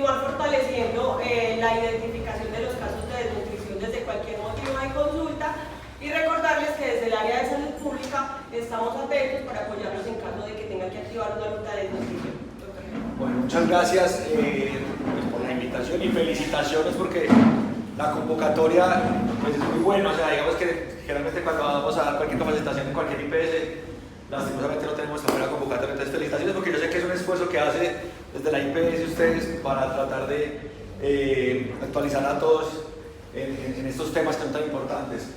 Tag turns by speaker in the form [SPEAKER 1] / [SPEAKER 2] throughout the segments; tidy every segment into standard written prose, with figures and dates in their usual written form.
[SPEAKER 1] continuar fortaleciendo la identificación de los casos de desnutrición desde cualquier motivo de consulta y recordarles que desde el área de salud pública estamos atentos para apoyarlos en caso de que tengan que activar una ruta de desnutrición.
[SPEAKER 2] Bueno, muchas gracias por la invitación y felicitaciones porque la convocatoria pues, es muy buena. O sea, digamos que generalmente cuando vamos a dar cualquier capacitación en cualquier IPS, lastimosamente no tenemos tan buena convocatoria. Entonces, felicitaciones porque yo sé que es un esfuerzo que hace desde la IPS ustedes para tratar de actualizar a todos en estos temas que son tan importantes.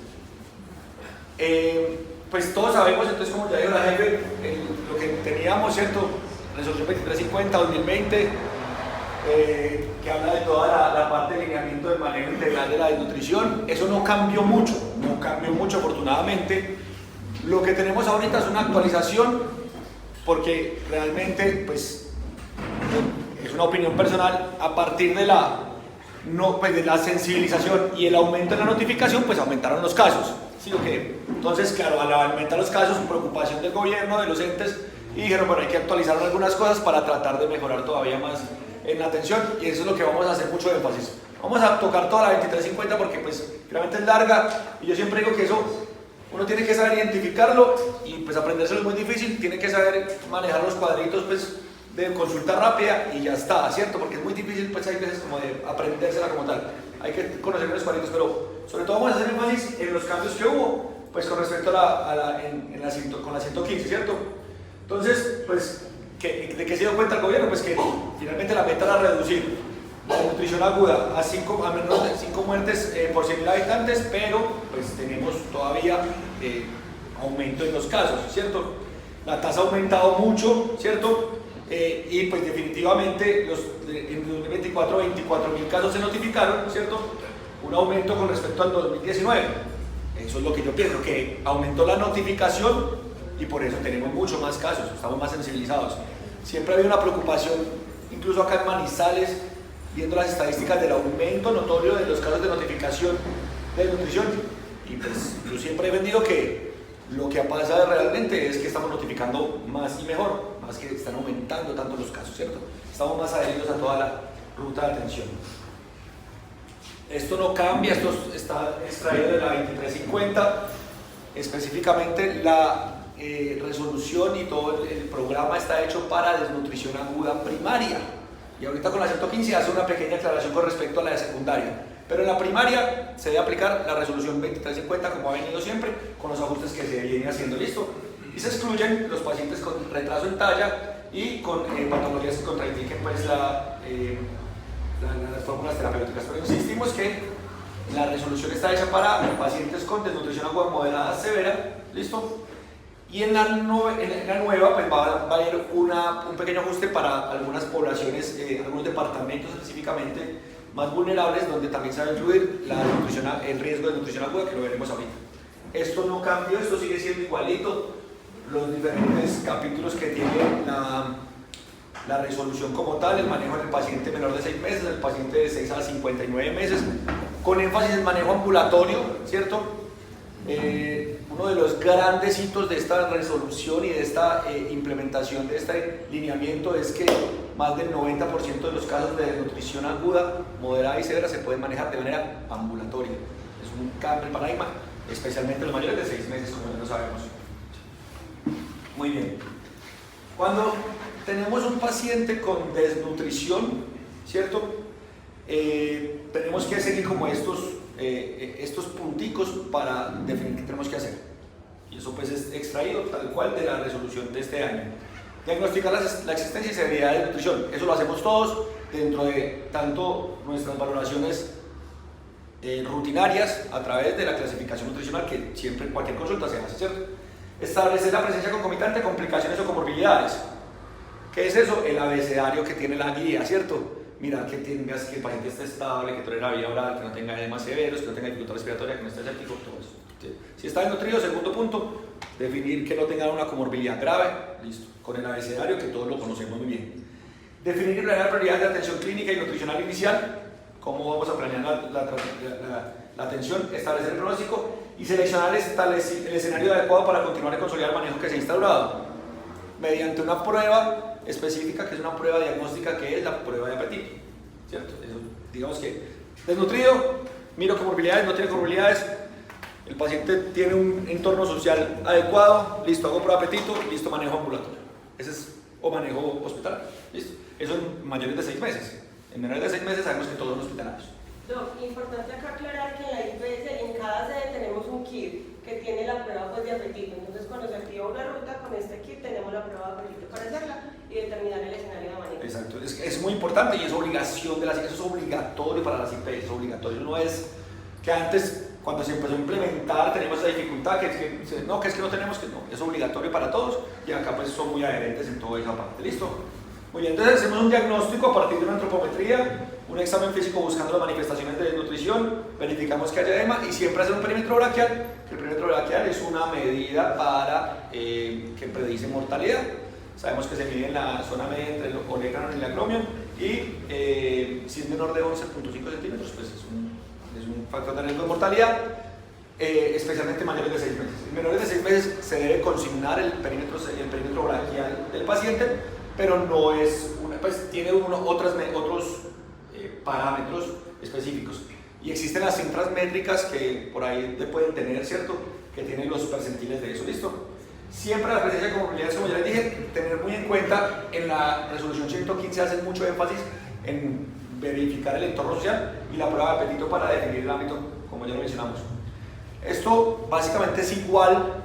[SPEAKER 2] Pues todos sabemos, entonces, como ya dijo la jefe, lo que teníamos, ¿cierto? Resolución 2350 2020, que habla de toda la parte de lineamiento del manejo integral de la desnutrición. Eso no cambió mucho afortunadamente. Lo que tenemos ahorita es una actualización, porque realmente, pues, es una opinión personal, a partir de de la sensibilización y el aumento en la notificación, pues aumentaron los casos. ¿Sí o qué? Entonces, claro, al aumentar los casos, preocupación del gobierno, de los entes, y dijeron, bueno, hay que actualizar algunas cosas para tratar de mejorar todavía más en la atención, y eso es lo que vamos a hacer mucho énfasis. Vamos a tocar toda la 2350 porque pues realmente es larga, y yo siempre digo que eso uno tiene que saber identificarlo, y pues aprendérselo es muy difícil, tiene que saber manejar los cuadritos pues de consulta rápida y ya está, ¿cierto? Porque es muy difícil, pues hay veces como de aprendérsela como tal, hay que conocer los cuadritos, pero sobre todo vamos a hacer énfasis en los cambios que hubo, pues con respecto con la 115, ¿cierto? Entonces, pues, ¿de qué se dio cuenta el gobierno? Pues que finalmente la meta era reducir la desnutrición aguda a menos de 5 muertes por 100.000 habitantes, pero pues tenemos todavía aumento en los casos, ¿cierto? La tasa ha aumentado mucho, ¿cierto? Y pues definitivamente en 2024 24.000 casos se notificaron, ¿cierto? Un aumento con respecto al 2019. Eso es lo que yo pienso, que aumentó la notificación y por eso tenemos muchos más casos, estamos más sensibilizados. Siempre había una preocupación, incluso acá en Manizales, viendo las estadísticas del aumento notorio de los casos de notificación de nutrición, y pues yo siempre he vendido que lo que pasa realmente es que estamos notificando más y mejor, más que están aumentando tanto los casos, ¿cierto? Estamos más adheridos a toda la ruta de atención. Esto no cambia, esto está extraído de la 2350, específicamente la resolución y todo el programa está hecho para desnutrición aguda primaria. Y ahorita con la 115 hace una pequeña aclaración con respecto a la de secundaria. Pero en la primaria se debe aplicar la resolución 2350 como ha venido siempre, con los ajustes que se viene haciendo, listo. Y se excluyen los pacientes con retraso en talla y con patologías que contraindiquen pues las fórmulas terapéuticas. Pero insistimos que la resolución está hecha para pacientes con desnutrición aguda moderada severa, listo. Y en la nueva pues va a haber un pequeño ajuste para algunas poblaciones, algunos departamentos específicamente más vulnerables, donde también se va a incluir el riesgo de nutrición aguda, que lo veremos ahorita. Esto no cambió, esto sigue siendo igualito, los diferentes capítulos que tiene la resolución como tal, el manejo del paciente menor de 6 meses, el paciente de 6 a 59 meses, con énfasis en manejo ambulatorio, ¿cierto? Uno de los grandes hitos de esta resolución y de esta implementación de este lineamiento es que más del 90% de los casos de desnutrición aguda, moderada y severa se pueden manejar de manera ambulatoria. Es un cambio de paradigma, especialmente los mayores de 6 meses, como ya lo sabemos. Muy bien. Cuando tenemos un paciente con desnutrición, ¿cierto? Tenemos que seguir como estos punticos para definir qué tenemos que hacer. Y eso pues es extraído tal cual de la resolución de este año. Diagnosticar la existencia y severidad de nutrición. Eso lo hacemos todos dentro de tanto nuestras valoraciones rutinarias a través de la clasificación nutricional, que siempre en cualquier consulta se hace, ¿cierto? Establecer la presencia concomitante de complicaciones o comorbilidades. ¿Qué es eso? El abecedario que tiene la guía, ¿cierto? Mirar que el paciente esté estable, que tolere la vía oral, que no tenga edemas severos, que no tenga dificultad respiratoria, que no esté séptico, todo eso. ¿Sí? Si está desnutrido, segundo punto, definir que no tenga una comorbilidad grave, listo, con el abecedario que todos lo conocemos muy bien. Definir y planear prioridades de atención clínica y nutricional inicial, cómo vamos a planear la atención, establecer el pronóstico y seleccionar el escenario adecuado para continuar y consolidar el manejo que se ha instaurado, mediante una prueba específica, que es una prueba diagnóstica, que es la prueba de apetito. ¿cierto? Eso, digamos que desnutrido, miro comorbilidades, no tiene comorbilidades, el paciente tiene un entorno social adecuado, listo, hago prueba de apetito, listo, manejo ambulatorio. Ese es, o manejo hospitalario, listo. Eso en mayores de 6 meses. En menores de 6 meses sabemos que todos son hospitalarios.
[SPEAKER 1] Doc, importante acá aclarar que en la IPS, en cada sede tenemos un kit que tiene la prueba pues, de apetito. Entonces, cuando se activa una ruta, con este kit tenemos la prueba de apetito para hacerla y determinar el escenario de manejo.
[SPEAKER 2] Exacto, es muy importante y es obligación de las IPS, eso es obligatorio para las IPS, es obligatorio. No es que antes, cuando se empezó a implementar, tenemos esa dificultad, que es que no tenemos, que no, es obligatorio para todos y acá pues son muy adherentes en toda esa parte. ¿Listo? Muy bien, entonces hacemos un diagnóstico a partir de una antropometría, un examen físico buscando las manifestaciones de desnutrición, verificamos que haya edema y siempre hacer un perímetro braquial, que el perímetro braquial es una medida para que predice mortalidad. Sabemos que se mide en la zona media entre el olecranon y el acromion y si es menor de 11.5 centímetros, pues es un factor de riesgo de mortalidad, especialmente mayores de 6 meses. En menores de 6 meses se debe consignar el perímetro braquial del paciente, pero no es pues tiene otros parámetros específicos. Y existen las cintas métricas que por ahí te pueden tener, ¿cierto? Que tienen los percentiles de eso, ¿listo? Siempre la presencia de comorbilidades, como ya les dije, tener muy en cuenta, en la resolución 115 hacen mucho énfasis en verificar el entorno social y la prueba de apetito para definir el ámbito, como ya lo mencionamos. Esto básicamente es igual,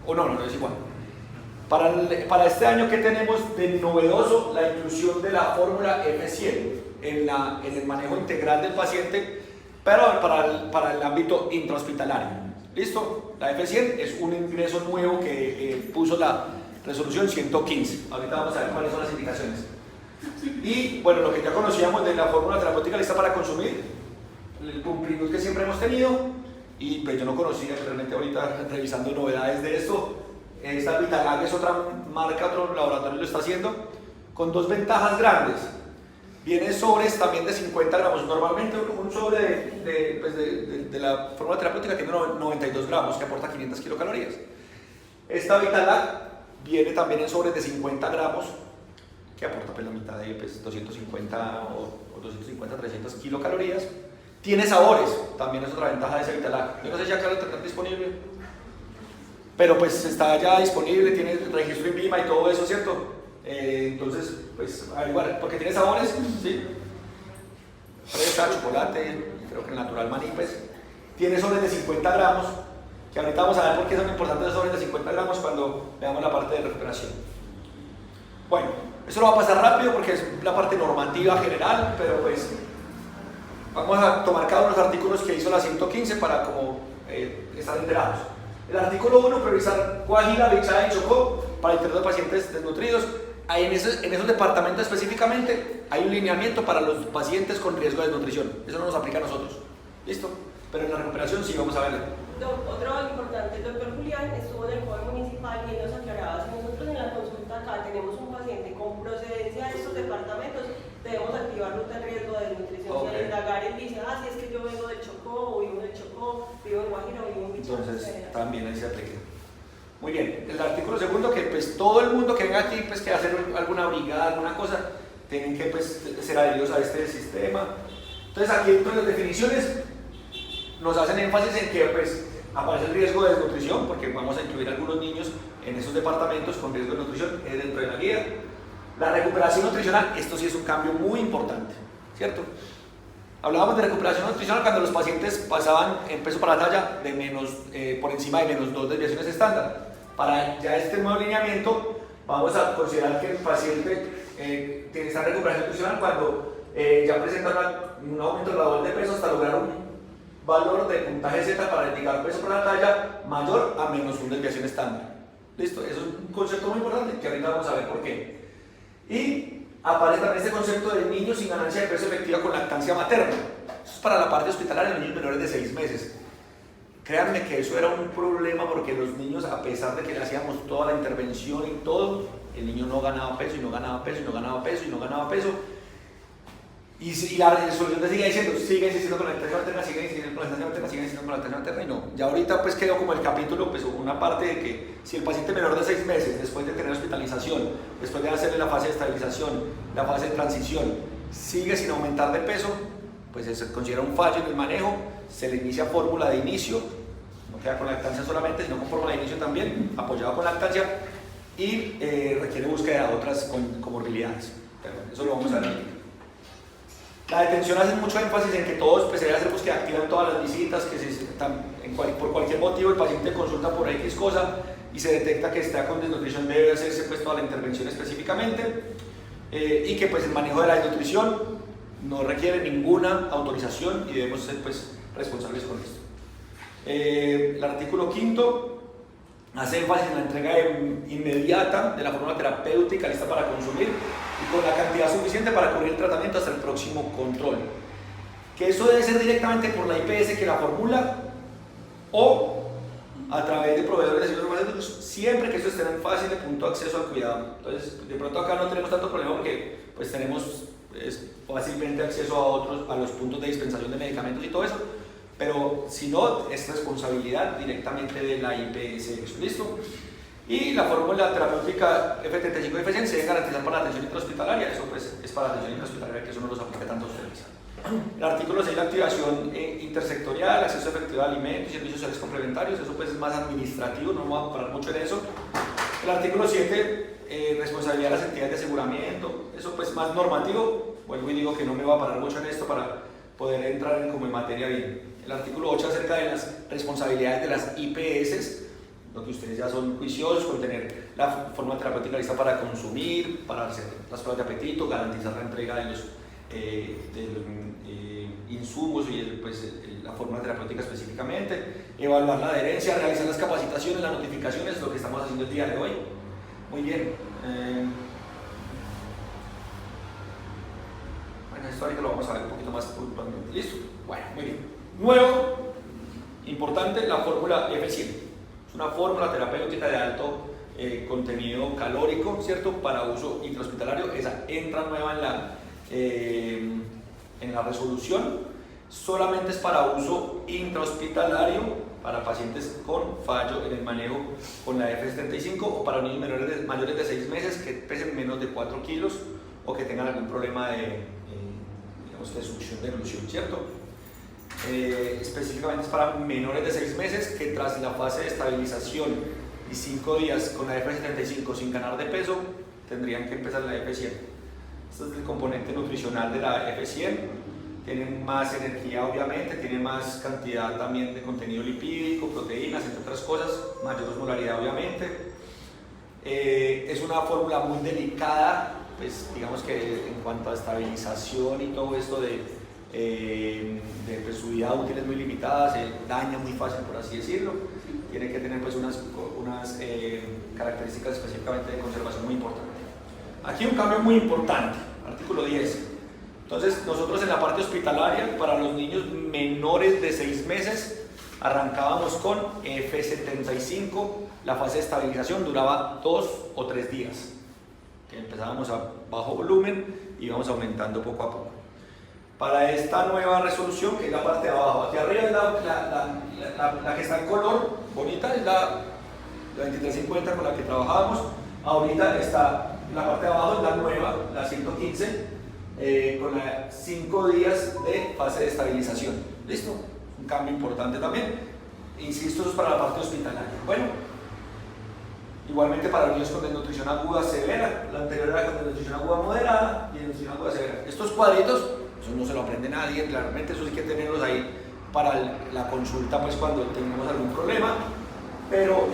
[SPEAKER 2] o no es igual. Para este año, ¿qué tenemos de novedoso? La inclusión de la fórmula F100 en el manejo integral del paciente, pero para el ámbito intrahospitalario. ¿Listo? La F100 es un ingreso nuevo que puso la resolución 115. Ahorita vamos a ver cuáles son las indicaciones. Y bueno, lo que ya conocíamos de la fórmula terapéutica lista para consumir, el cumplimiento que siempre hemos tenido, y pues yo no conocía realmente ahorita revisando novedades de esto. Esta Vitalag es otra marca, otro laboratorio lo está haciendo, con dos ventajas grandes. Vienen sobres también de 50 gramos. Normalmente un sobre de la fórmula terapéutica tiene 92 gramos, que aporta 500 kilocalorías. Esta Vitalag viene también en sobres de 50 gramos, que aporta pues la mitad de 250 o 250, 300 kilocalorías. Tiene sabores, también es otra ventaja de ese Vitalag. Yo no sé si acá lo tendrán disponible, pero pues está ya disponible, tiene registro INVIMA y todo eso, ¿cierto? Entonces, pues averiguar, porque tiene sabores, ¿sí? Fresa, chocolate, creo que el natural maní, pues. Tiene sobres de 50 gramos, que ahorita vamos a ver por qué son importantes los sobres de 50 gramos cuando veamos la parte de recuperación. Bueno, eso lo va a pasar rápido porque es la parte normativa general, pero pues vamos a tomar cada uno de los artículos que hizo la 115 para como estar enterados. El artículo 1, priorizar Guajira, Bichada y Chocó para el de pacientes desnutridos. En esos departamentos específicamente hay un lineamiento para los pacientes con riesgo de desnutrición. Eso no nos aplica a nosotros. ¿Listo? Pero en la recuperación sí vamos a verlo.
[SPEAKER 1] Otro importante, el doctor Julián estuvo en el COE municipal y nos aclaraba, si nosotros en la consulta acá tenemos un paciente con procedencia de estos departamentos, debemos activar ruta de riesgo de desnutrición.
[SPEAKER 2] Okay.
[SPEAKER 1] Si al indagar él dice, si es que yo vengo del Chocó, o vivo del Chocó, vivo en Guajira, o vivo en Bichada.
[SPEAKER 2] Entonces también ahí se aplica. Muy bien, el artículo segundo, que pues todo el mundo que venga aquí pues que hacer alguna brigada, alguna cosa, tienen que pues ser adheridos a este sistema. Entonces aquí dentro de las definiciones nos hacen énfasis en que pues aparece el riesgo de desnutrición, porque vamos a incluir a algunos niños en esos departamentos con riesgo de desnutrición dentro de la guía. La recuperación nutricional, esto sí es un cambio muy importante, ¿cierto? Hablábamos de recuperación nutricional cuando los pacientes pasaban en peso para la talla de por encima de -2 desviaciones estándar. Para ya este nuevo lineamiento vamos a considerar que el paciente tiene esta recuperación nutricional cuando ya presenta un aumento gradual de peso hasta lograr un valor de puntaje Z para indicar peso para la talla mayor a -1 desviación estándar. ¿Listo? Eso es un concepto muy importante que ahorita vamos a ver por qué. Y aparece también este concepto de niños sin ganancia de peso efectiva con lactancia materna. Eso es para la parte hospitalaria de niños menores de 6 meses. Créanme que eso era un problema porque los niños, a pesar de que le hacíamos toda la intervención y todo, el niño no ganaba peso y no ganaba peso y no ganaba peso y no ganaba peso. Y la resolución te sigue diciendo, sigue insistiendo con la lactancia materna, sigue insistiendo con la lactancia materna, sigue insistiendo con la lactancia materna y no. Ya ahorita pues quedó como el capítulo, pues una parte de que si el paciente menor de 6 meses, después de tener hospitalización, después de hacerle la fase de estabilización, la fase de transición, sigue sin aumentar de peso, pues se considera un fallo en el manejo, se le inicia fórmula de inicio, no queda con lactancia solamente, sino con fórmula de inicio también, apoyado con lactancia, y requiere búsqueda de otras comorbilidades. Pero eso lo vamos a ver. La detención hace mucho énfasis en que todos pues, se debe hacer búsqueda activa en todas las visitas, que por cualquier motivo el paciente consulta por X cosa y se detecta que está con desnutrición, debe hacerse pues, toda la intervención específicamente, y que pues, el manejo de la desnutrición no requiere ninguna autorización y debemos ser pues, responsables con esto. El artículo 5 hace énfasis en la entrega inmediata de la fórmula terapéutica lista para consumir y con la cantidad suficiente para cubrir el tratamiento hasta el próximo control. Que eso debe ser directamente por la IPS que la formula o a través de proveedores de seguros farmacéuticos, siempre que esto esté en fácil de punto de acceso al cuidado. Entonces, de pronto acá no tenemos tanto problema porque pues tenemos fácilmente acceso a los puntos de dispensación de medicamentos y todo eso, pero si no, es responsabilidad directamente de la IPS. ¿Listo? Y la fórmula terapéutica F35 y F100 se debe garantizar para la atención intrahospitalaria. Eso pues, es para la atención intrahospitalaria, que eso no los aplica tanto a ustedes. El artículo 6, la activación intersectorial, acceso efectivo a alimentos y servicios sociales complementarios. Eso pues es más administrativo, no vamos a parar mucho en eso. El artículo 7, responsabilidad de las entidades de aseguramiento. Eso pues más normativo. Vuelvo y digo que no me voy a parar mucho en esto para poder entrar como en materia bien. El artículo 8 acerca de las responsabilidades de las IPS, lo que ustedes ya son juiciosos con tener la fórmula terapéutica lista para consumir, para hacer las pruebas de apetito, garantizar la entrega de los insumos y la fórmula terapéutica específicamente, evaluar la adherencia, realizar las capacitaciones, las notificaciones, lo que estamos haciendo el día de hoy. Muy bien. Bueno, esto ahorita lo vamos a ver un poquito más puntualmente. ¿Listo? Bueno, muy bien. Nuevo, importante, la fórmula F100. Es una fórmula terapéutica de alto contenido calórico, ¿cierto? Para uso intrahospitalario. Esa entra nueva en la resolución. Solamente es para uso intrahospitalario para pacientes con fallo en el manejo con la F75 o para niños mayores de 6 meses que pesen menos de 4 kilos o que tengan algún problema de succión de eglución, ¿cierto? Específicamente es para menores de 6 meses que tras la fase de estabilización y 5 días con la F75 sin ganar de peso tendrían que empezar la F100. Este es el componente nutricional de la F100. Tienen más energía obviamente, tiene más cantidad también de contenido lipídico, proteínas, entre otras cosas, mayor osmolaridad obviamente. Es una fórmula muy delicada, pues digamos que en cuanto a estabilización y todo esto de su vida útil es muy limitada, se daña muy fácil por así decirlo. Tiene que tener pues unas características específicamente de conservación muy importantes. Aquí un cambio muy importante, artículo 10. Entonces nosotros en la parte hospitalaria para los niños menores de 6 meses arrancábamos con F75, la fase de estabilización duraba 2 o 3 días. Empezábamos a bajo volumen y íbamos aumentando poco a poco. Para esta nueva resolución, que es la parte de abajo, aquí arriba es la que está en color, bonita, es la 2350 con la que trabajábamos. Ahorita está la parte de abajo, es la nueva, la 115, con 5 días de fase de estabilización. ¿Listo? Un cambio importante también. Insisto, eso es para la parte hospitalaria. Bueno, igualmente para los niños con desnutrición aguda severa, la anterior era con desnutrición aguda moderada y desnutrición aguda severa. Estos cuadritos, eso no se lo aprende nadie, claramente eso hay que tenerlos ahí para la consulta pues cuando tengamos algún problema, pero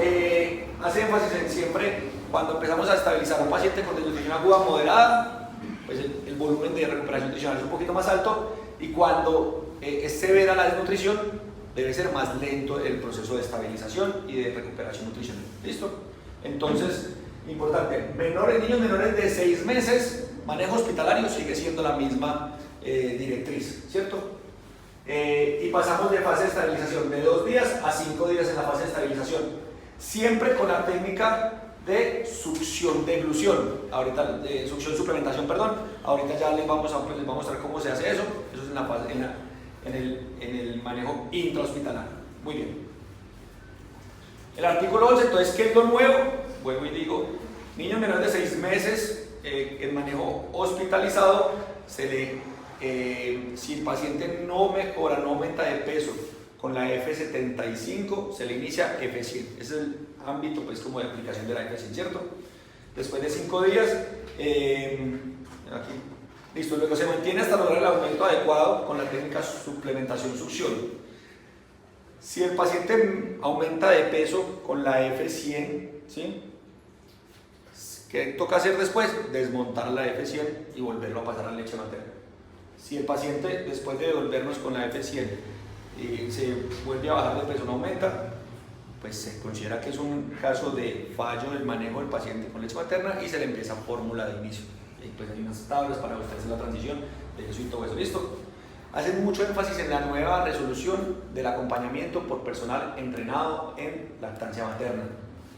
[SPEAKER 2] hace énfasis en siempre cuando empezamos a estabilizar a un paciente con desnutrición aguda moderada, pues el volumen de recuperación nutricional es un poquito más alto y cuando es severa la desnutrición debe ser más lento el proceso de estabilización y de recuperación nutricional. ¿Listo? Entonces, importante, niños menores de 6 meses, manejo hospitalario sigue siendo la misma directriz, ¿cierto? Y pasamos de fase de estabilización de 2 días a 5 días en la fase de estabilización, siempre con la técnica de succión de eglución, ahorita de succión suplementación, perdón, ahorita ya les vamos a mostrar cómo se hace eso es en el manejo intrahospitalario. Muy bien. El artículo 11, entonces, ¿qué es lo nuevo? Vuelvo y digo, niños menores de 6 meses, el manejo hospitalizado si el paciente no mejora, no aumenta de peso con la F75, se le inicia F100. Ese es el ámbito pues como de aplicación de la F100, ¿cierto? Después de 5 días, aquí, listo, luego se mantiene hasta lograr el aumento adecuado con la técnica suplementación-succión. Si el paciente aumenta de peso con la F100, ¿sí? ¿Qué toca hacer después? Desmontar la F100 y volverlo a pasar a la leche materna. Si el paciente, después de devolvernos con la F100, se vuelve a bajar de peso, no aumenta, pues se considera que es un caso de fallo del manejo del paciente con leche materna y se le empieza fórmula de inicio. Y pues hay unas tablas para usted hacer la transición de eso y todo eso, ¿listo? Hacen mucho énfasis en la nueva resolución del acompañamiento por personal entrenado en lactancia materna.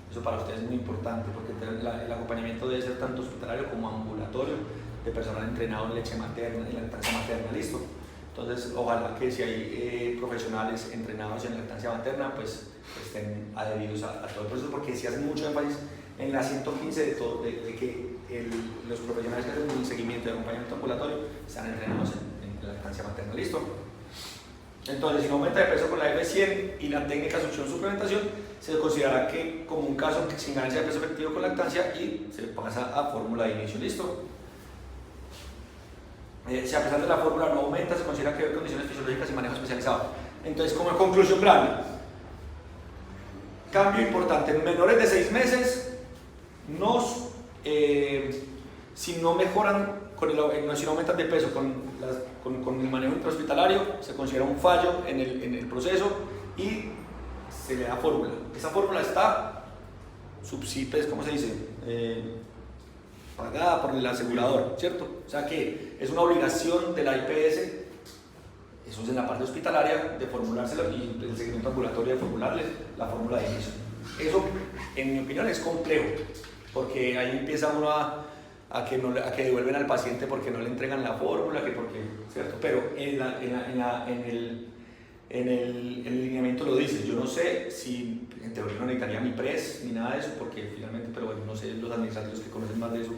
[SPEAKER 2] Eso para ustedes es muy importante porque el acompañamiento debe ser tanto hospitalario como ambulatorio de personal entrenado en leche materna, en lactancia materna, ¿listo? Entonces, ojalá que si hay profesionales entrenados en lactancia materna, pues estén adheridos a todo el proceso, porque si hacen mucho énfasis en la 115 de que los profesionales que hacen el seguimiento de acompañamiento ambulatorio están entrenados en lactancia materna, ¿listo? Entonces, si no aumenta de peso con la F100 y la técnica succión-suplementación, se considerará que como un caso sin ganancia de peso efectivo con lactancia y se pasa a fórmula de inicio, ¿listo? Si a pesar de la fórmula no aumenta, se considera que hay condiciones fisiológicas y manejo especializado. Entonces, como conclusión grande, cambio importante, en menores de 6 meses, si no mejoran, si no aumentan de peso con el manejo intrahospitalario, se considera un fallo en el proceso y se le da fórmula. Esa fórmula está ¿cómo se dice? Pagada por el asegurador, ¿cierto? O sea que es una obligación de la IPS, eso es en la parte hospitalaria, de formulársela y el seguimiento ambulatorio de formularle la fórmula de inicio. Eso, en mi opinión, es complejo, porque ahí empieza uno a que devuelven al paciente porque no le entregan la fórmula, ¿cierto? Pero en el lineamiento lo dice. Yo no sé si en teoría no necesitaría ni PRES ni nada de eso, porque finalmente, pero bueno, no sé, los administrativos que conocen más de eso,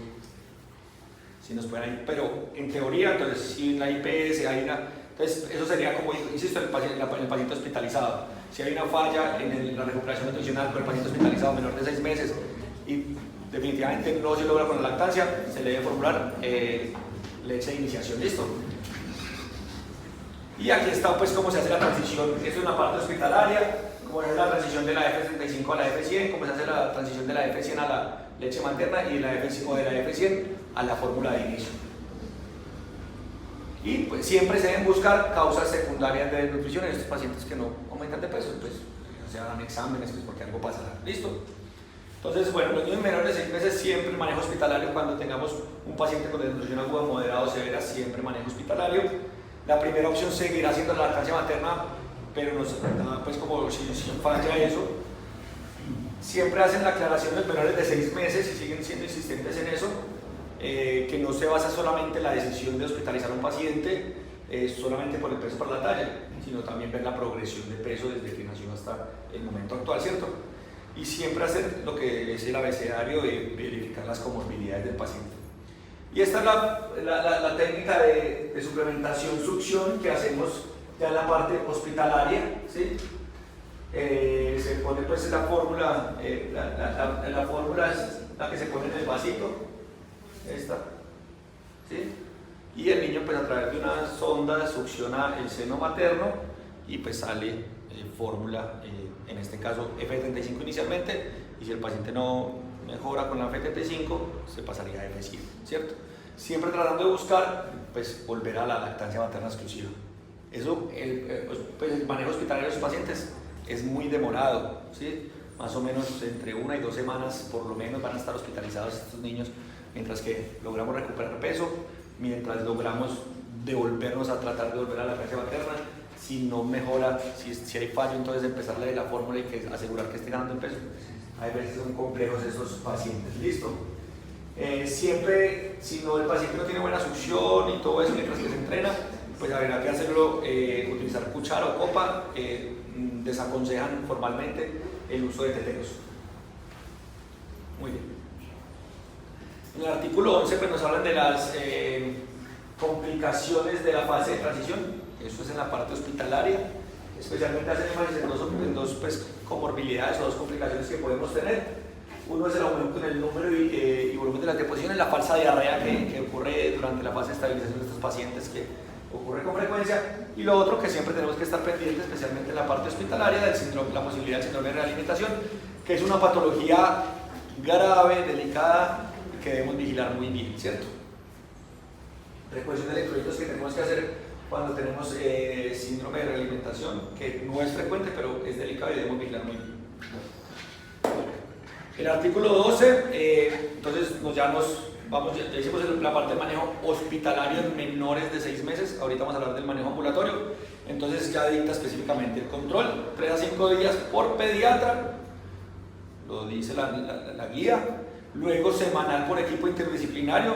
[SPEAKER 2] si nos pueden ir, pero en teoría, entonces, si en la IPS hay entonces eso sería como, insisto, el paciente hospitalizado. Si hay una falla en la recuperación nutricional con el paciente hospitalizado menor de 6 meses y definitivamente no se logra con la lactancia, se le debe formular leche de iniciación, ¿listo? Y aquí está pues cómo se hace la transición, esto es una parte hospitalaria, cómo se hace la transición de la F35 a la F100, cómo se hace la transición de la F100 a la leche materna y de la F100 a la fórmula de inicio. Y pues siempre se deben buscar causas secundarias de desnutrición en estos pacientes que no aumentan de peso, pues se hagan exámenes pues, porque algo pasará, ¿listo? Entonces, bueno, los niños menores de 6 meses siempre manejo hospitalario. Cuando tengamos un paciente con desnutrición aguda, moderada o severa, siempre manejo hospitalario. La primera opción seguirá siendo la lactancia materna, pero pues como si falla eso, siempre hacen la aclaración de los menores de 6 meses y siguen siendo insistentes en eso, que no se basa solamente en la decisión de hospitalizar a un paciente solamente por el peso para la talla, sino también ver la progresión de peso desde que nació hasta el momento actual, ¿cierto? Y siempre hacer lo que es el abecedario de verificar las comorbilidades del paciente. Y esta es la técnica de suplementación-succión que hacemos ya en la parte hospitalaria, ¿sí? Se pone pues la fórmula, la fórmula es la que se pone en el vasito, esta, ¿sí? Y el niño pues a través de una sonda succiona el seno materno y pues sale fórmula, en este caso F35 inicialmente, y si el paciente no mejora con la F35 se pasaría a F100, ¿cierto? Siempre tratando de buscar pues volver a la lactancia materna exclusiva. Eso, pues, el manejo hospitalario de los pacientes es muy demorado, ¿sí? Más o menos entre 1 y 2 semanas por lo menos van a estar hospitalizados estos niños, mientras que logramos recuperar peso, mientras logramos devolvernos a tratar de volver a la lactancia materna. Si no mejora, si hay fallo, entonces empezarle la fórmula y asegurar que esté ganando el peso. Hay veces son complejos esos pacientes, ¿listo? Siempre, si no, el paciente no tiene buena succión y todo eso mientras que se entrena, pues habrá que hacerlo, utilizar cuchara o copa. Desaconsejan formalmente el uso de teteros. Muy bien. En el artículo 11 pues nos hablan de complicaciones de la fase de transición, eso es en la parte hospitalaria, especialmente hace énfasis en dos pues, comorbilidades o dos complicaciones que podemos tener. Uno es el aumento en el número y volumen de las deposiciones, la falsa diarrea que ocurre durante la fase de estabilización de estos pacientes, que ocurre con frecuencia, y lo otro que siempre tenemos que estar pendientes, especialmente en la parte hospitalaria, del síndrome, la posibilidad del síndrome de realimentación, que es una patología grave, delicada, y que debemos vigilar muy bien, ¿cierto? Recuerden de electrolitos que tenemos que hacer cuando tenemos síndrome de realimentación, que no es frecuente, pero es delicado y debemos vigilar muy bien. El artículo 12, entonces ya hicimos la parte del manejo hospitalario en menores de 6 meses, ahorita vamos a hablar del manejo ambulatorio, entonces ya dicta específicamente el control, 3 a 5 días por pediatra, lo dice la guía, luego semanal por equipo interdisciplinario,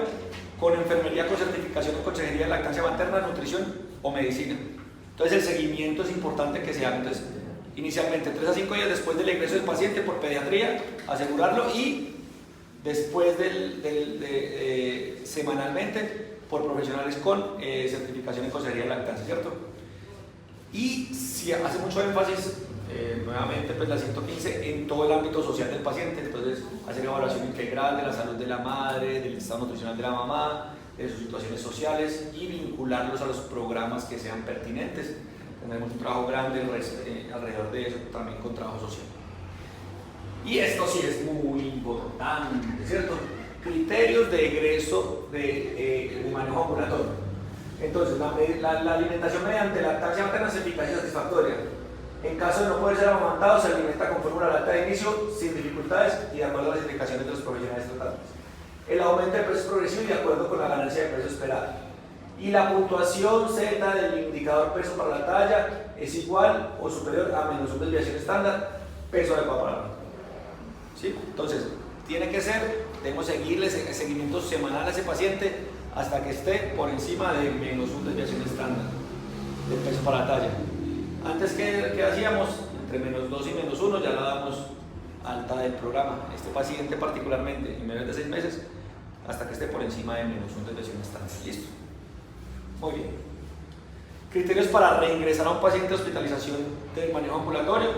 [SPEAKER 2] con enfermería con certificación en consejería de lactancia materna, nutrición o medicina. Entonces el seguimiento es importante que se haga. Entonces, inicialmente 3 a 5 días después del ingreso del paciente por pediatría, asegurarlo, y después semanalmente por profesionales con certificación en consejería de lactancia, ¿cierto? Y si hace mucho énfasis, nuevamente pues la 115 en todo el ámbito social del paciente, entonces hacer evaluación integral de la salud de la madre, del estado nutricional de la mamá, de sus situaciones sociales y vincularlos a los programas que sean pertinentes. Tenemos un trabajo grande alrededor de eso, también con trabajo social. Y esto sí es muy importante, ¿cierto? Criterios de egreso de manejo ambulatorio. Entonces, la alimentación mediante lactancia materna es eficaz y satisfactoria. En caso de no poder ser amamantado, se alimenta con fórmula láctea de inicio, sin dificultades y de acuerdo a las indicaciones de los profesionales tratadores. El aumento de peso es progresivo y de acuerdo con la ganancia de peso esperada. Y la puntuación Z del indicador peso para la talla es igual o superior a menos una desviación estándar, peso adecuado para la talla. ¿Sí? Entonces, tiene que ser, debemos seguirle seguimiento semanal a ese paciente hasta que esté por encima de menos una desviación estándar del peso para la talla. Antes, ¿qué hacíamos? Entre menos 2 y menos 1 ya la damos alta del programa. Este paciente particularmente, en menos de 6 meses, hasta que esté por encima de menos una desviación estándar. ¿Listo? Muy bien. Criterios para reingresar a un paciente de hospitalización del manejo ambulatorio.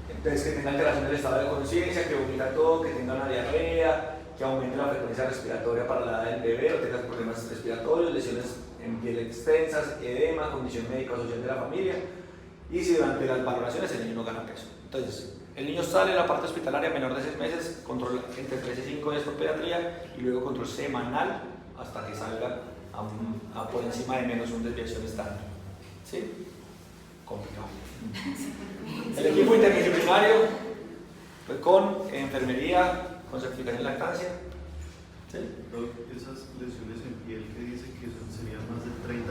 [SPEAKER 2] Entonces, que tenga alteración del estado de conciencia, que vomita todo, que tenga una diarrea, que aumente la frecuencia respiratoria para la edad del bebé o tenga problemas respiratorios, lesiones en piel extensas, edema, condición médica o social de la familia, y si durante las valoraciones el niño no gana peso. Entonces, el niño sale de la parte hospitalaria menor de 6 meses, control entre 3 y 5 días por pediatría y luego control semanal hasta que salga a por encima de menos una desviación estándar. ¿Sí? Complicado. El equipo interdisciplinario pues, con enfermería, con certificación en lactancia. ¿Sí?
[SPEAKER 3] Esas lesiones en piel que dice que serían más del 30%.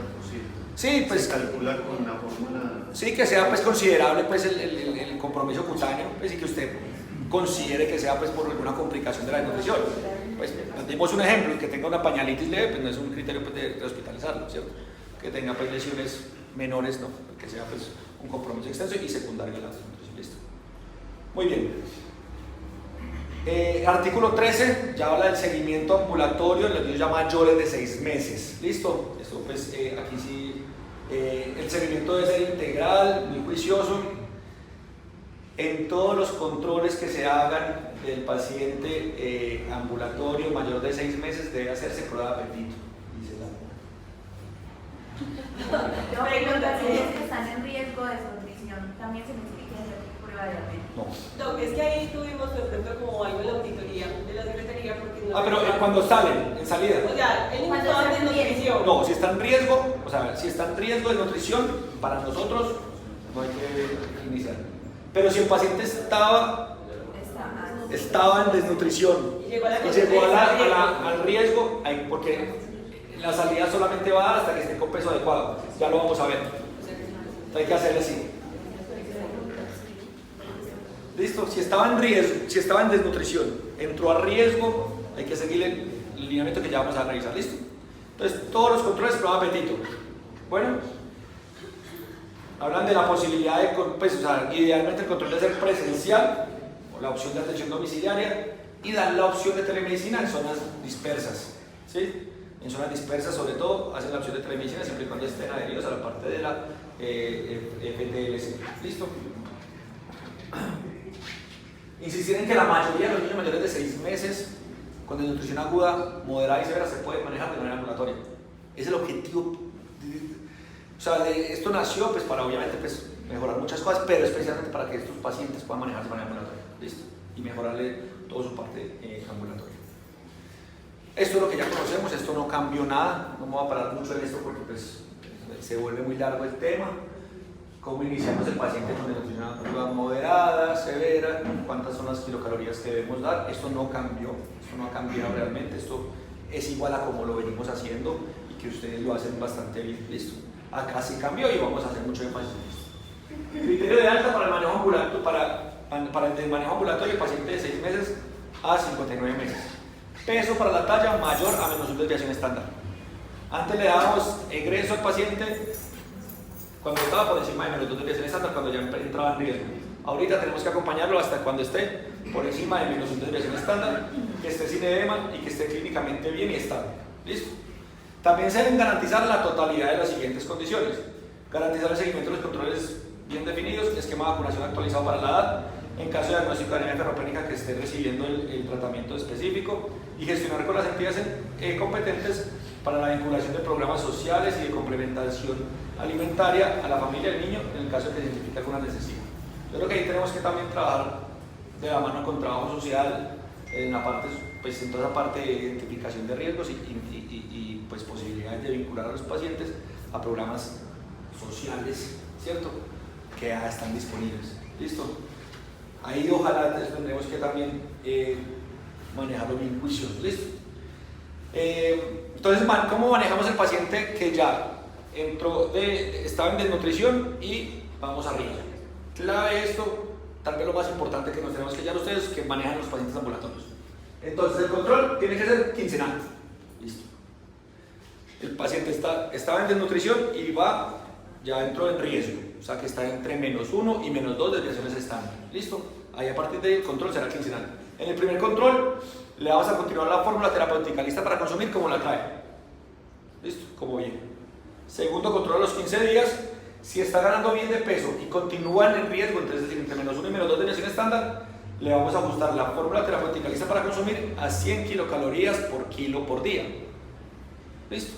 [SPEAKER 2] Sí, pues.
[SPEAKER 3] Se calcula con una fórmula.
[SPEAKER 2] Sí, que sea pues considerable pues el compromiso cutáneo, pues, y que usted considere que sea pues por alguna complicación de la nutrición. Pues dimos un ejemplo, que tenga una pañalitis leve, pues no es un criterio pues, de hospitalizarlo, ¿cierto? Que tenga pues lesiones menores, no, que sea pues un compromiso extenso y secundario de la nutrición. Listo. Muy bien. Artículo 13, ya habla del seguimiento ambulatorio en los niños ya mayores de 6 meses. ¿Listo? Esto pues aquí sí, el seguimiento debe ser integral, muy juicioso. En todos los controles que se hagan del paciente ambulatorio mayor de 6 meses debe hacerse prueba de apetito. Dice la...
[SPEAKER 4] Los pacientes que están en riesgo de desnutrición también se les tiene que hacer prueba de apetito.
[SPEAKER 2] No.
[SPEAKER 1] Es que ahí tuvimos de pronto como algo en la auditoría de la secretaría porque no.
[SPEAKER 2] Pero cuando salen, en salida.
[SPEAKER 1] O sea, el niño estaba en desnutrición.
[SPEAKER 2] No, si está en riesgo, o sea, si está en riesgo de nutrición, para nosotros no hay que iniciar. Pero si el paciente estaba en desnutrición y llegó al riesgo, porque la salida solamente va hasta que esté con peso adecuado, ya lo vamos a ver. Hay que hacerle así. Listo, si estaba en riesgo, si estaba en desnutrición, entró a riesgo, hay que seguir el lineamiento que ya vamos a revisar. Listo. Entonces, todos los controles, prueba de apetito. Bueno, hablan de la posibilidad de, pues, o sea, idealmente el control debe ser presencial, o la opción de atención domiciliaria, y dan la opción de telemedicina en zonas dispersas. ¿Sí? en zonas dispersas, sobre todo, hacen la opción de telemedicina siempre y cuando estén adheridos a la parte de la FDLC. ¿Listo? Insistir en que la mayoría de los niños mayores de 6 meses con desnutrición aguda, moderada y severa se puede manejar de manera ambulatoria. Ese es el objetivo. O sea, esto nació pues, para obviamente pues, mejorar muchas cosas, pero especialmente para que estos pacientes puedan manejarse de manera ambulatoria. ¿Listo? Y mejorarle toda su parte ambulatoria. Esto es lo que ya conocemos, esto no cambió nada, no me voy a parar mucho en esto porque pues, se vuelve muy largo el tema. Cómo iniciamos el paciente con desnutrición aguda moderada, severa, cuántas son las kilocalorías que debemos dar. Esto no cambió, esto no ha cambiado realmente, esto es igual a como lo venimos haciendo y que ustedes lo hacen bastante bien. Listo. Acá sí cambió y vamos a hacer mucho énfasis en esto. Criterio de alta para el manejo ambulatorio, para el manejo ambulatorio, paciente de 6 meses a 59 meses. Peso para la talla mayor a menos 1 desviación estándar. Antes le dábamos egreso al paciente cuando estaba por encima de menos 2 desviación estándar, cuando ya entraba en riesgo. Ahorita tenemos que acompañarlo hasta cuando esté por encima de menos 1 desviación estándar, que esté sin edema y que esté clínicamente bien y estable. ¿Listo? También se deben garantizar la totalidad de las siguientes condiciones. Garantizar el seguimiento de los controles bien definidos, esquema de vacunación actualizado para la edad, en caso de diagnóstico de anemia ferropénica que esté recibiendo el tratamiento específico, y gestionar con las entidades competentes para la vinculación de programas sociales y de complementación alimentaria a la familia del niño en el caso de que se identifique alguna necesidad. Yo creo que ahí tenemos que también trabajar de la mano con trabajo social en la parte, pues en toda esa parte de identificación de riesgos y pues posibilidades de vincular a los pacientes a programas sociales, ¿cierto? Que ya están disponibles. ¿Listo? Ahí ojalá tendremos que también manejarlo bien juicioso. ¿Listo? Entonces, ¿cómo manejamos el paciente que ya estaba en desnutrición y vamos arriba? Clave esto, tal vez lo más importante que nos tenemos que hallar ustedes que manejan los pacientes ambulatorios. Entonces, el control tiene que ser quincenal. Listo. El paciente estaba en desnutrición y ya entró en riesgo, o sea que está entre menos 1 y menos 2 desviaciones estándar. ¿Listo? Ahí a partir del control será quincenal. En el primer control le vamos a continuar la fórmula terapéutica lista para consumir como la trae. ¿Listo? Como bien. Segundo control a los 15 días. Si está ganando bien de peso y continúan en riesgo, entonces entre menos 1 y menos 2 desviaciones estándar, le vamos a ajustar la fórmula terapéutica lista para consumir a 100 kilocalorías por kilo por día. ¿Listo?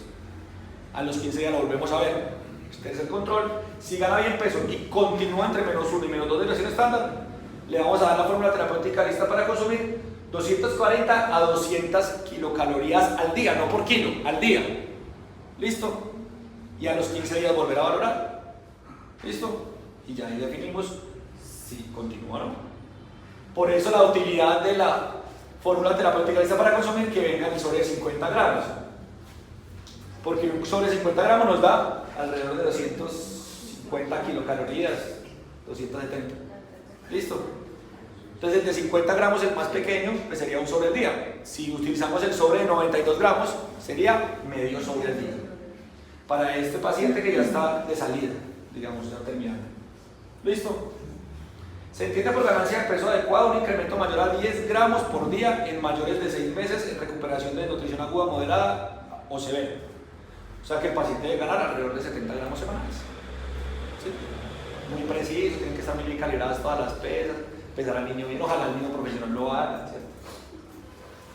[SPEAKER 2] A los 15 días lo volvemos a ver. Este es el control. Si gana bien peso y continúa entre menos 1 y menos 2 desviaciones estándar, le vamos a dar la fórmula terapéutica lista para consumir 240 a 200 kilocalorías al día, no por kilo, al día. ¿Listo? Y a los 15 días volver a valorar. ¿Listo? Y ya ahí definimos si continúa o no. Por eso la utilidad de la fórmula terapéutica lista para consumir que venga en el sobre de 50 gramos. Porque un sobre de 50 gramos nos da alrededor de 250 kilocalorías, 270. ¿Listo? Entonces el de 50 gramos, el más pequeño, pues sería un sobre al día. Si utilizamos el sobre de 92 gramos, sería medio sobre al día. Para este paciente que ya está de salida, digamos, ya terminando. ¿Listo? Se entiende por ganancia de peso adecuado un incremento mayor a 10 gramos por día en mayores de 6 meses en recuperación de nutrición aguda, moderada o severa. O sea que el paciente debe ganar alrededor de 70 gramos semanales. ¿Sí? Muy preciso, tienen que estar muy bien calibradas todas las pesas, pesar al niño bien, ojalá el niño profesional lo haga, ¿cierto?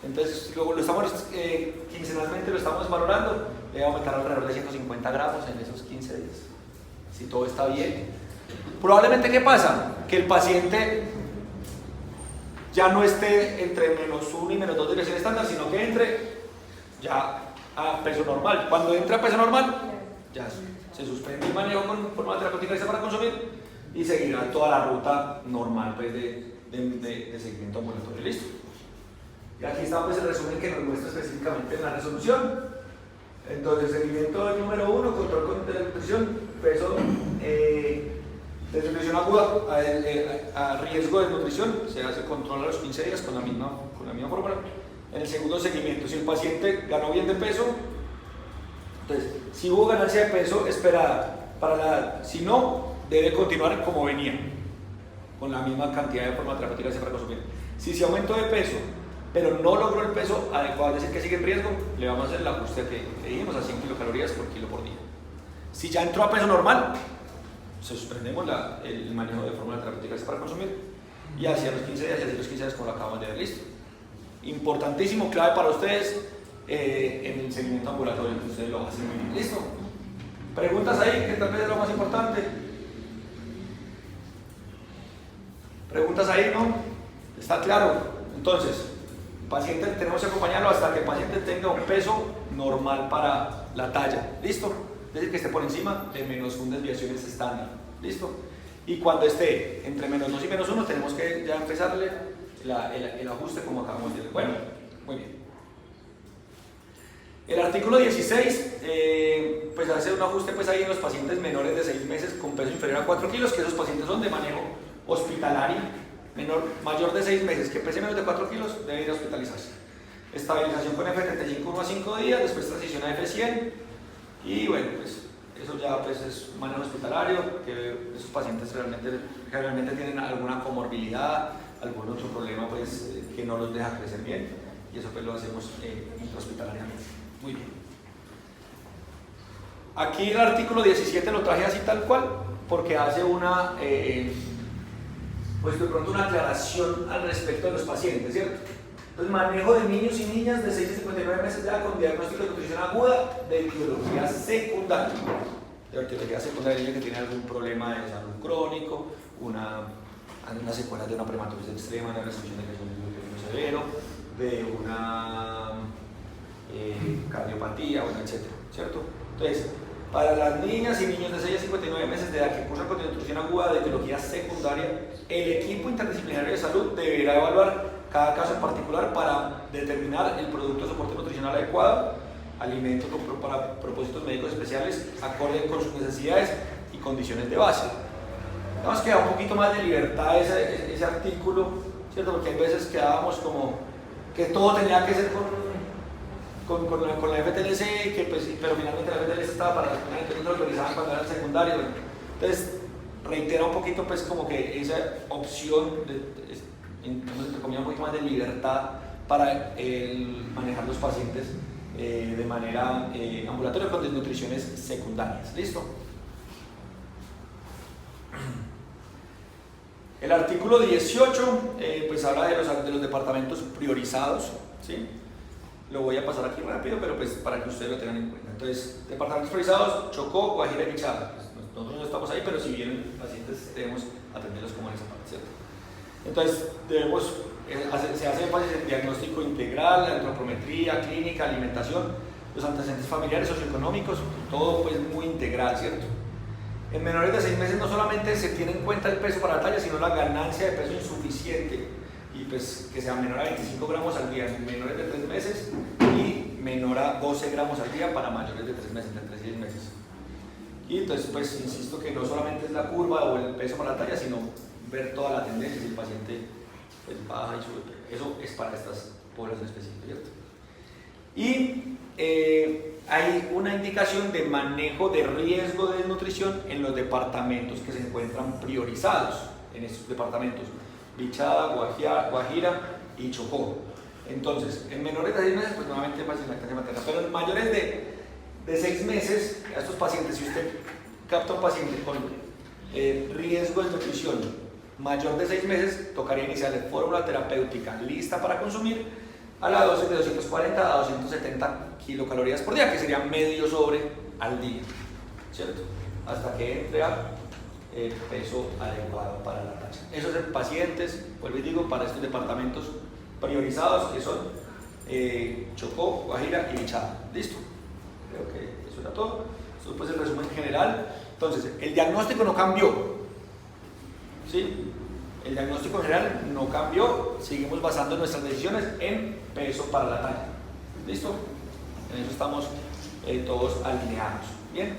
[SPEAKER 2] Entonces, luego lo estamos quincenalmente lo estamos valorando, debe aumentar alrededor de 150 gramos en esos 15 días, si todo está bien. Probablemente, ¿qué pasa? Que el paciente ya no esté entre menos 1 y menos 2 desviaciones estándar, sino que entre ya a peso normal. Cuando entra a peso normal, ya se suspende el manejo con fórmula terapéutica lista para consumir y seguirá toda la ruta normal pues, de seguimiento ambulatorio. ¿Listo? Y aquí está pues, el resumen que nos muestra específicamente en la resolución. Entonces, seguimiento número 1, control de nutrición, peso de nutrición aguda a riesgo de nutrición, se hace control a los 15 días con la misma fórmula. En el segundo seguimiento, si el paciente ganó bien de peso, entonces, si hubo ganancia de peso esperada para la edad, si no, debe continuar como venía, con la misma cantidad de fórmula terapéutica para consumir. Si se aumentó de peso, pero no logró el peso adecuado, es decir, que sigue en riesgo, le vamos a hacer el ajuste que dijimos a 100 kilocalorías por kilo por día. Si ya entró a peso normal, suspendemos el manejo de fórmula terapéutica para consumir y hacia los 15 días, y hacia los 15 días como lo acabamos de ver, listo. Importantísimo, clave para ustedes en el seguimiento ambulatorio, que ustedes lo hacen muy bien, listo. Preguntas ahí, que tal vez es lo más importante. Preguntas ahí, ¿no? ¿Está claro? Entonces, el paciente tenemos que acompañarlo hasta que el paciente tenga un peso normal para la talla, ¿listo? Es decir, que esté por encima de -1 desviaciones estándar, ¿listo? Y cuando esté entre -2 y -1 tenemos que ya empezarle el ajuste como acabamos de ver. Bueno, muy bien. El artículo 16 pues hace un ajuste pues ahí en los pacientes menores de 6 meses con peso inferior a 4 kilos, que esos pacientes son de manejo hospitalario, mayor de 6 meses, que pese menos de 4 kilos debe ir a hospitalizarse. Estabilización con F35 1 a 5 días, después transición a F100 y bueno, pues eso ya pues es manejo hospitalario, que esos pacientes realmente tienen alguna comorbilidad, algún otro problema pues que no los deja crecer bien y eso pues lo hacemos intrahospitalariamente. Muy bien. Aquí el artículo 17 lo traje así tal cual porque hace una pues de pronto una aclaración al respecto de los pacientes, ¿cierto? Entonces, manejo de niños y niñas de 6 a 59 meses de edad con diagnóstico de nutrición aguda de etiología secundaria. De etiología secundaria, niño que tiene algún problema de salud crónico, unas secuelas de una prematuridad extrema, una restricción de crecimiento severo, de una cardiopatía, bueno, etcétera, ¿cierto? Entonces, para las niñas y niños de 6 a 59 meses de edad que cursan con nutrición aguda de etiología secundaria, el equipo interdisciplinario de salud deberá evaluar cada caso en particular para determinar el producto de soporte nutricional adecuado, alimentos para propósitos médicos especiales, acorde con sus necesidades y condiciones de base. Digamos que da un poquito más de libertad ese artículo, ¿cierto? Porque hay veces quedábamos como que todo tenía que ser con la FTLC, que pues, pero finalmente la FTLC estaba para las primeras, entonces lo autorizaban cuando era el secundario. Entonces, reitera un poquito pues como que esa opción entre comillas, un poquito más de libertad para manejar los pacientes de manera ambulatoria con desnutriciones secundarias. ¿Listo? El artículo 18 pues habla de los departamentos priorizados, ¿sí? Lo voy a pasar aquí rápido, pero pues para que ustedes lo tengan en cuenta. Entonces, departamentos priorizados, Chocó, Guajira y Bichada. Pues nosotros no estamos ahí, pero si vienen pacientes debemos atenderlos como en esa parte, ¿cierto? Entonces, se hace énfasis en diagnóstico integral, la antropometría, clínica, alimentación, los antecedentes familiares, socioeconómicos, todo pues muy integral, ¿cierto? En menores de 6 meses no solamente se tiene en cuenta el peso para la talla, sino la ganancia de peso insuficiente y pues que sea menor a 25 gramos al día en menores de 3 meses y menor a 12 gramos al día para mayores de 3 meses, entre 3 y 10 meses. Y entonces pues insisto que no solamente es la curva o el peso para la talla, sino ver toda la tendencia, si el paciente pues, baja y sube. Eso es para estas poblaciones específicas, ¿cierto? Y hay una indicación de manejo de riesgo de desnutrición en los departamentos que se encuentran priorizados en estos departamentos: Bichada, Guajira y Chocó. Entonces, en menores de 6 meses, pues nuevamente más en lactancia materna, pero en mayores de 6 meses, a estos pacientes, si usted capta un paciente con riesgo de nutrición mayor de 6 meses, tocaría iniciar la fórmula terapéutica lista para consumir a la dosis de 240 a 270 kilocalorías por día, que sería medio sobre al día, ¿cierto? Hasta que entre a peso adecuado para la talla. Esos son pacientes, vuelvo y digo, para estos departamentos priorizados que son Chocó, Guajira y Bichada. ¿Listo? Creo que eso era todo. Esto pues es el resumen general. Entonces, el diagnóstico no cambió. ¿Sí? El diagnóstico en general no cambió, seguimos basando nuestras decisiones en peso para la talla. ¿Listo? En eso estamos todos alineados. Bien.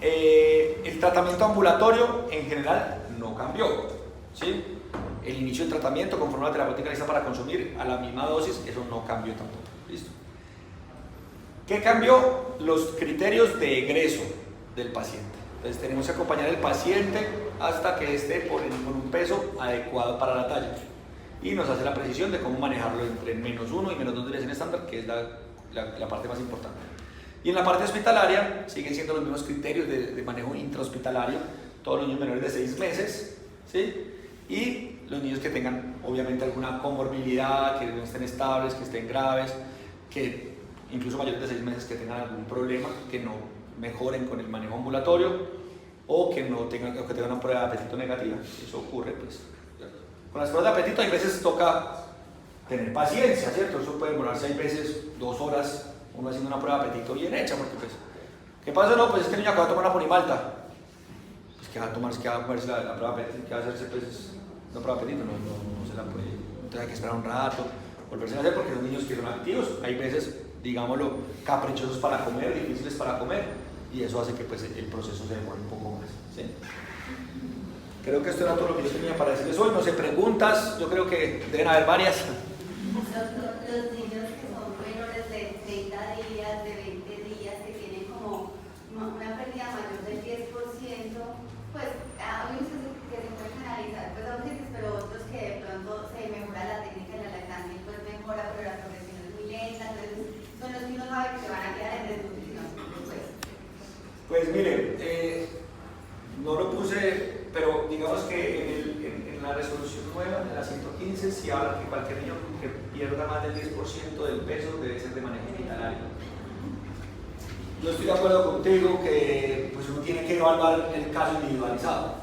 [SPEAKER 2] El tratamiento ambulatorio en general no cambió. ¿Sí? El inicio del tratamiento con fórmula terapéutica lista para consumir a la misma dosis, eso no cambió tampoco. ¿Listo? ¿Qué cambió? Los criterios de egreso del paciente. Entonces tenemos que acompañar al paciente hasta que esté con un peso adecuado para la talla. y nos hace la precisión de cómo manejarlo entre -1 y -2 desviación estándar, que es la parte más importante. Y en la parte hospitalaria siguen siendo los mismos criterios de manejo intrahospitalario, todos los niños menores de 6 meses, ¿sí? Y los niños que tengan obviamente alguna comorbilidad, que no estén estables, que estén graves, que incluso mayores de 6 meses que tengan algún problema, que no mejoren con el manejo ambulatorio o que tengan una prueba de apetito negativa. Eso ocurre pues. Con las pruebas de apetito hay veces toca tener paciencia, ¿cierto? Eso puede demorarse, hay veces 2 horas uno haciendo una prueba de apetito bien hecha, porque pues, ¿qué pasa? No, pues es que el niño acaba de tomar una ponimalta. Pues que va a tomarse, que va a comerse la prueba de apetito, que va a hacerse pues una prueba de apetito, no se la puede. Entonces hay que esperar un rato, volverse a hacer, porque son niños que son activos, hay veces, digámoslo, caprichosos para comer, difíciles para comer, y eso hace que pues el proceso se demore un poco más, ¿sí? Creo que esto era todo lo que yo tenía para decirles hoy. No sé, preguntas, yo creo que deben haber varias.
[SPEAKER 5] Los niños que son menores de 30 días, de 20 días, que tienen como una pérdida mayor del 10%, pues hay unos que se pueden analizar, pues autistas, pero otros que de pronto se mejora la técnica de la lactancia y pues mejora, pero la progresión es muy lenta, entonces son los que uno sabe que se van a quedar en desnutrición.
[SPEAKER 2] Pues mire, no lo puse, pero digamos que en la resolución nueva, en la 115, sí habla que cualquier niño que pierda más del 10% del peso debe ser de manejo hospitalario. Yo estoy de acuerdo contigo que pues uno tiene que evaluar el caso individualizado.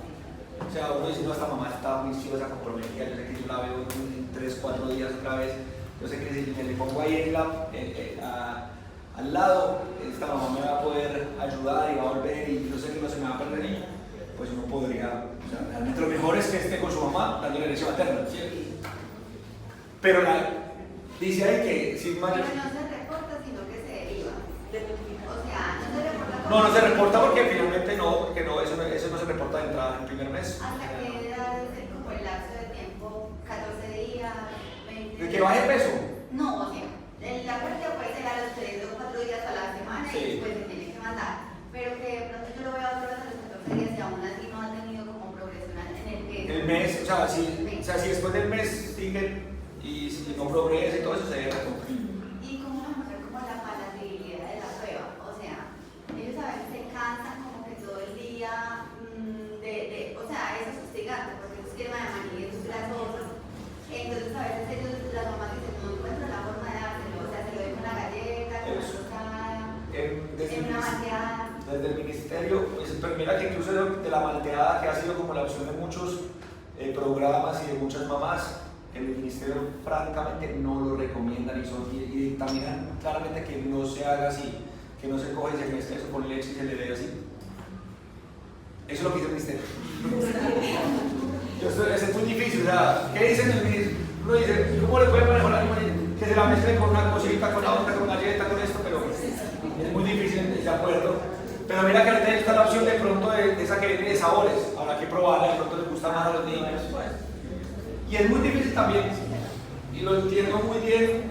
[SPEAKER 2] O sea, uno dice, no, esta mamá está muy ansiosa, comprometida, yo sé que yo la veo en 3-4 días otra vez, yo sé que si me le pongo ahí al lado, esta mamá me va a poder ayudar y va a volver y yo sé que no se me va a perder el niño, pues uno podría, o sea, realmente lo mejor es que esté con su mamá dándole leche materna, ¿cierto? Pero dice ahí que sin mayor...
[SPEAKER 5] Pero no se reporta, sino que se deriva. O sea, no se reporta.
[SPEAKER 2] No se reporta porque finalmente eso no se reporta de entrada en el primer mes.
[SPEAKER 5] ¿Hasta qué edad es como el lapso de tiempo? ¿14 días? 20 días?
[SPEAKER 2] ¿De que baje peso?
[SPEAKER 5] No, o sea, la pérdida puede ser a los 3 o 4 días a la semana
[SPEAKER 2] Sí.
[SPEAKER 5] y después se tiene que mandar. Pero que de pronto yo lo veo a otra vez a los 14 días y aún así no ha tenido como progresión en el peso.
[SPEAKER 2] El mes, o sea, si después del mes siguen y si no progresa y todo eso se debe retomar.
[SPEAKER 5] ¿Y cómo mejorar como la palatabilidad de la prueba? O sea, ellos a veces se cansan como que todo el día, o sea, eso es hostigante porque ellos quieren maní, es grasoso. Entonces a veces ellos, las mamás dicen, no encuentro la forma de dárselo, o sea, se lo doy con una galleta, con una tostada, en una malteada.
[SPEAKER 2] Desde el ministerio, pues, pero mira que incluso de la malteada, que ha sido como la opción de muchos programas y de muchas mamás, el ministerio francamente no lo recomiendan y dictaminan claramente que no se haga así, que no se coge y se mezcla eso con leche y se le dé así. Eso es lo que dice el ministerio. Es muy difícil, o sea, ¿qué dicen el ministerio? Uno dice, ¿cómo le puede mejorar? Que se la mezcle con una cosita, con la otra, con galleta, con esto, pero es muy difícil, de acuerdo. Pero mira que ahorita está la opción de pronto de esa que viene de sabores, habrá que probarla, de pronto les gusta más a los niños. Y es muy difícil también, y lo entiendo muy bien,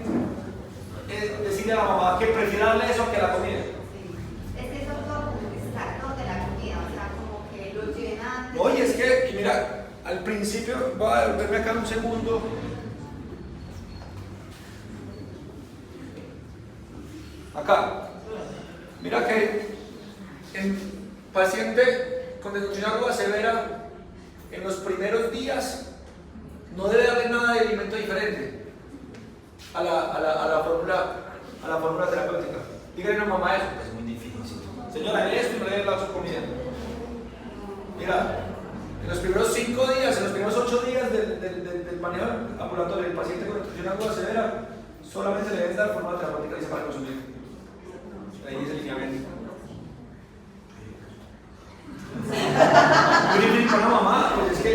[SPEAKER 2] decirle a la mamá que prefiera darle eso que la comida.
[SPEAKER 5] Es que eso todo como que extracto de la comida, o sea, como que lo llenan.
[SPEAKER 2] Oye, es que, y mira, al principio, voy a devolverme acá un segundo. Acá, mira que en paciente con desnutrición aguda severa, en los primeros días no debe darle nada de alimento diferente a la fórmula terapéutica. Dígale a una mamá eso, pues es muy difícil. Señora, esto y no le dé su comida. Mira, en los primeros 5 días, en los primeros 8 días del manejo ambulatorio del paciente con desnutrición aguda severa, solamente le deben dar fórmula terapéutica y se para consumir. Ahí dice lineamiento. Muy difícil para una mamá, pues es que,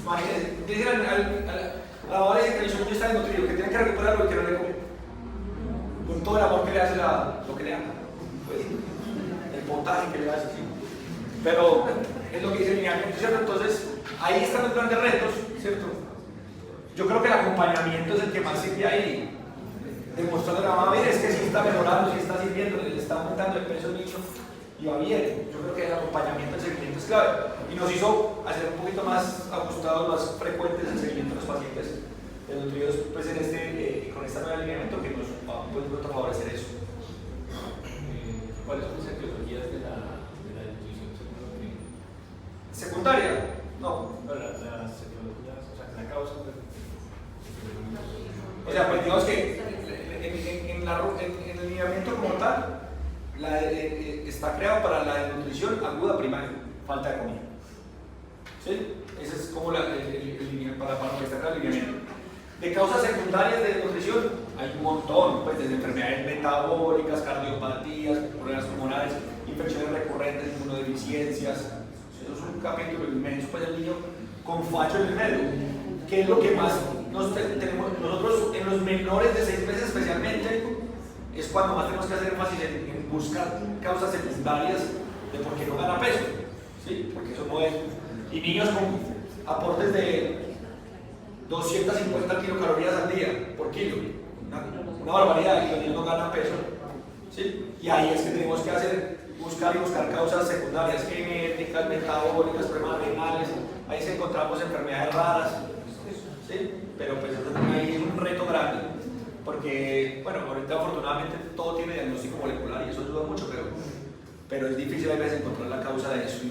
[SPEAKER 2] imagínense, dicen a la mamá que el niño está desnutrido, que tiene que recuperarlo y que no le come. Con todo el amor que le hace lo que le haga. Pues, el potaje que le hace, sí. Pero es lo que dice el lineamiento, ¿cierto? Entonces, ahí están los grandes retos, ¿cierto? Yo creo que el acompañamiento es el que más sirve ahí. Demostrando a la mamá, mire, es que sí está mejorando, sí está sirviendo, le está aumentando el peso del niño y va bien. Yo creo que el acompañamiento, el seguimiento es clave y nos hizo hacer un poquito más ajustados, más frecuentes el seguimiento de los pacientes desnutridos pues, con este nuevo alineamiento que nos va a favorecer eso.
[SPEAKER 6] ¿Cuáles son las etiologías de la desnutrición según lo que...
[SPEAKER 2] ¿Secundaria? No.
[SPEAKER 6] Las etiologías, o sea, la causa de...
[SPEAKER 2] O sea, pues digamos que en el alineamiento como tal está creado para la desnutrición aguda primaria, falta de comida. ¿Sí? Ese es como para que está creado el alineamiento. De causas secundarias de desnutrición hay un montón, pues desde enfermedades metabólicas, cardiopatías, problemas pulmonares, infecciones recurrentes, inmunodeficiencias. Eso es un capítulo inmenso, pues el niño con fallo en el medio, que es lo que más tenemos nosotros en los menores de 6 meses especialmente, es cuando más tenemos que hacer énfasis en buscar causas secundarias de por qué no gana peso, ¿sí? Porque eso no es. Y niños con aportes de 250 kilocalorías al día por kilo, una barbaridad, y los niños no ganan peso, ¿sí? Y ahí es que tenemos que buscar causas secundarias, genéticas, metabólicas, problemas renales, ahí se encontramos enfermedades raras, ¿sí? Pero pues ahí es un reto grande, porque, bueno, ahorita afortunadamente todo tiene diagnóstico molecular y eso ayuda mucho, pero es difícil a veces encontrar la causa de eso.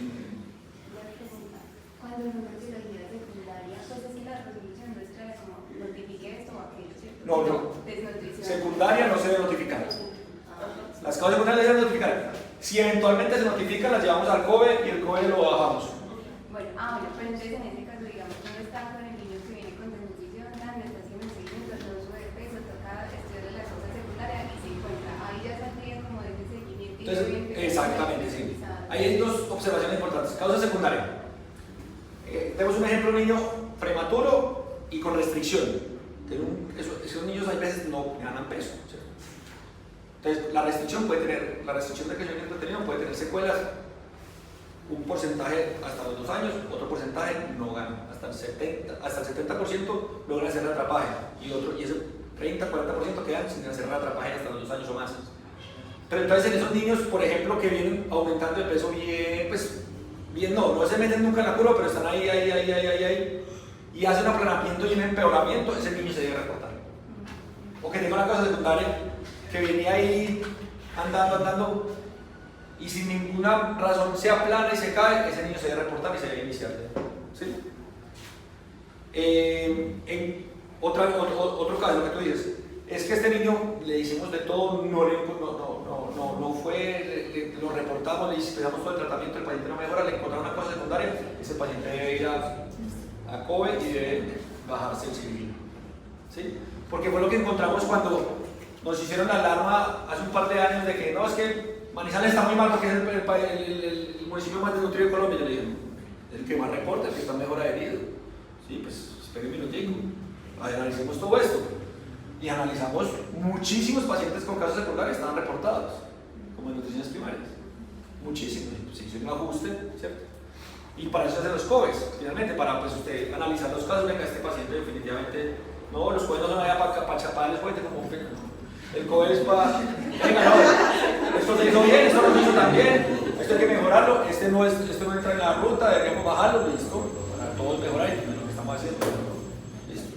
[SPEAKER 4] Cuando en una etiología secundaria, pues es que la resolución nuestra era como notifique esto o aquello, ¿cierto?
[SPEAKER 2] No.
[SPEAKER 4] Desnutrición.
[SPEAKER 2] Secundaria no se debe notificar. Las causas secundarias se deben notificar. Si eventualmente se notifican, las llevamos al COBE y el COBE lo bajamos.
[SPEAKER 4] Bueno, pero entonces en este caso, digamos, uno está con el niño que viene con desnutrición, le está haciendo el seguimiento, no sube de peso, toca estudiar la causa secundaria y se encuentra. Ahí ya saldría como de ese seguimiento.
[SPEAKER 2] Entonces, exactamente, sí. Ahí hay dos observaciones importantes. Causa secundaria. Tenemos un ejemplo, un niño prematuro y con restricción. Esos niños a veces no ganan peso, ¿cierto? Entonces, la restricción de crecimiento puede tener secuelas, un porcentaje hasta los 2 años, otro porcentaje no gana, hasta el 70% logran hacer reatrapaje y ese 30-40% quedan sin hacer reatrapaje hasta los 2 años o más. Pero entonces en esos niños, por ejemplo, que vienen aumentando de peso bien, pues bien no se meten nunca en la curva, pero están ahí, y hacen un aplanamiento y un empeoramiento, ese niño se debe reportar. O que tenga una causa secundaria, que venía ahí andando, y sin ninguna razón se aplana y se cae, ese niño se debe reportar y se debe iniciar. ¿Sí? Otro caso, lo que tú dices, es que a este niño le hicimos de todo, no fue, lo reportamos, le empezamos todo el tratamiento, el paciente no mejora, le encontraron una causa secundaria, ese paciente debe ir a COBE y debe bajarse el civil. ¿Sí? Porque fue lo que encontramos cuando nos hicieron la alarma hace un par de años de que no, es que Manizales está muy mal porque es el municipio más desnutrido de Colombia. Yo le dije, el que más reporta, el que está mejor adherido. Sí, pues espere un minutico, analicemos todo esto. Y analizamos muchísimos pacientes con casos secundarios que estaban reportados como desnutriciones primarias. Muchísimos. Se hizo un ajuste, ¿cierto? Y para eso se hacen los COBEs, finalmente, para pues usted analizar los casos. Venga, este paciente definitivamente, no, los COBEs no son allá para chaparles fuerte como un pequeño. El COBE es para, venga, no, esto se hizo bien, esto no se hizo tan bien, esto hay que mejorarlo, esto no entra en la ruta, deberíamos bajarlo, listo, para todos mejorar y lo que estamos haciendo. Listo.